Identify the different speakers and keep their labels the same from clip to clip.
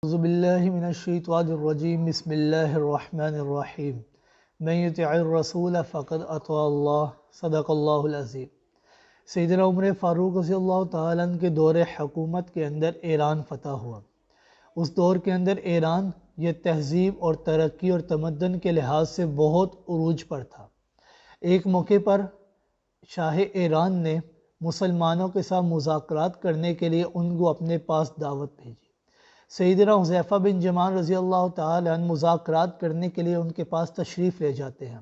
Speaker 1: اعوذ باللہ من الشیطان الرجیم بسم اللہ الرحمن الرحیم من یطع الرسول فقد اطاع اللہ صدق اللہ العظیم۔ سیدنا عمر فاروق رضی اللہ تعالیٰ عنہ کے دور حکومت کے اندر ایران فتح ہوا۔ اس دور کے اندر ایران یہ تہذیب اور ترقی اور تمدن کے لحاظ سے بہت عروج پر تھا۔ ایک موقع پر شاہ ایران نے مسلمانوں کے ساتھ مذاکرات کرنے کے لیے ان کو اپنے پاس دعوت بھیجی۔ سیدنا حذیفہ بن یمان رضی اللہ تعالیٰ عنہ مذاکرات کرنے کے لیے ان کے پاس تشریف لے جاتے ہیں۔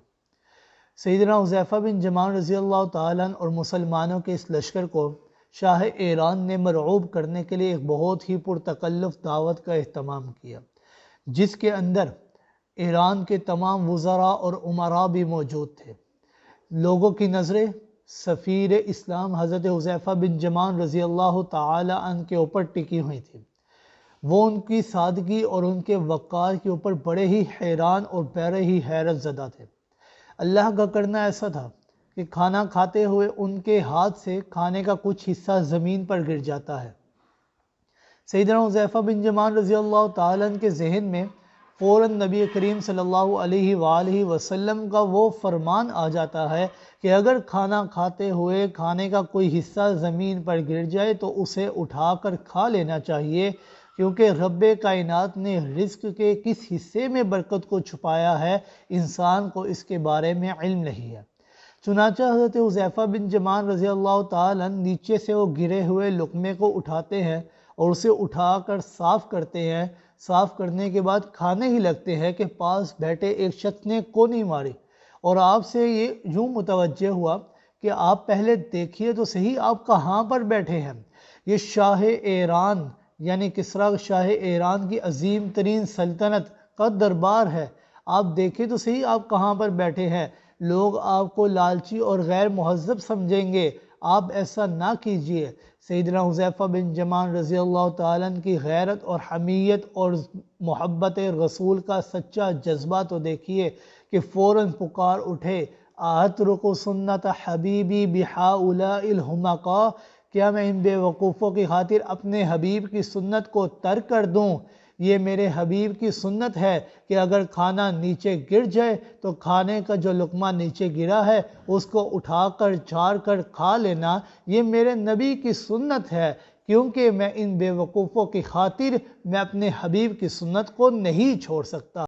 Speaker 1: سیدنا حذیفہ بن یمان رضی اللہ تعالیٰ عنہ اور مسلمانوں کے اس لشکر کو شاہ ایران نے مرعوب کرنے کے لیے ایک بہت ہی پرتکلف دعوت کا اہتمام کیا، جس کے اندر ایران کے تمام وزراء اور امراء بھی موجود تھے۔ لوگوں کی نظریں سفیر اسلام حضرت حذیفہ بن یمان رضی اللہ تعالی عنہ کے اوپر ٹکی ہوئی تھی۔ وہ ان کی سادگی اور ان کے وقار کے اوپر بڑے ہی حیران اور بڑے ہی حیرت زدہ تھے۔ اللہ کا کرنا ایسا تھا کہ کھانا کھاتے ہوئے ان کے ہاتھ سے کھانے کا کچھ حصہ زمین پر گر جاتا ہے۔ سیدنا حذیفہ بن یمان رضی اللہ تعالیٰ عنہ کے ذہن میں فوراً نبی کریم صلی اللہ علیہ وآلہ وسلم کا وہ فرمان آ جاتا ہے کہ اگر کھانا کھاتے ہوئے کھانے کا کوئی حصہ زمین پر گر جائے تو اسے اٹھا کر کھا لینا چاہیے، کیونکہ رب کائنات نے رزق کے کس حصے میں برکت کو چھپایا ہے، انسان کو اس کے بارے میں علم نہیں ہے۔ چنانچہ حضرت حذیفہ بن یمان رضی اللہ تعالیٰ عنہ نیچے سے وہ گرے ہوئے لقمے کو اٹھاتے ہیں اور اسے اٹھا کر صاف کرتے ہیں۔ صاف کرنے کے بعد کھانے ہی لگتے ہیں کہ پاس بیٹھے ایک شخص نے کونی ماری اور آپ سے یہ یوں متوجہ ہوا کہ آپ پہلے دیکھیے تو صحیح آپ کہاں پر بیٹھے ہیں۔ یہ شاہ ایران یعنی کسریٰ شاہ ایران کی عظیم ترین سلطنت کا دربار ہے، آپ دیکھیں تو صحیح آپ کہاں پر بیٹھے ہیں۔ لوگ آپ کو لالچی اور غیر مہذب سمجھیں گے، آپ ایسا نہ کیجیے۔ سیدنا حذیفہ بن یمان رضی اللہ تعالیٰ عنہ کی غیرت اور حمیت اور محبت رسول کا سچا جذبہ تو دیکھیے کہ فوراً پکار اٹھے، اترک سنت حبیبی بہؤلاء الحمقاء، کیا میں ان بے وقوفوں کی خاطر اپنے حبیب کی سنت کو ترک کر دوں؟ یہ میرے حبیب کی سنت ہے کہ اگر کھانا نیچے گر جائے تو کھانے کا جو لقمہ نیچے گرا ہے اس کو اٹھا کر جھاڑ کر کھا لینا، یہ میرے نبی کی سنت ہے، کیونکہ میں ان بے وقوفوں کی خاطر میں اپنے حبیب کی سنت کو نہیں چھوڑ سکتا۔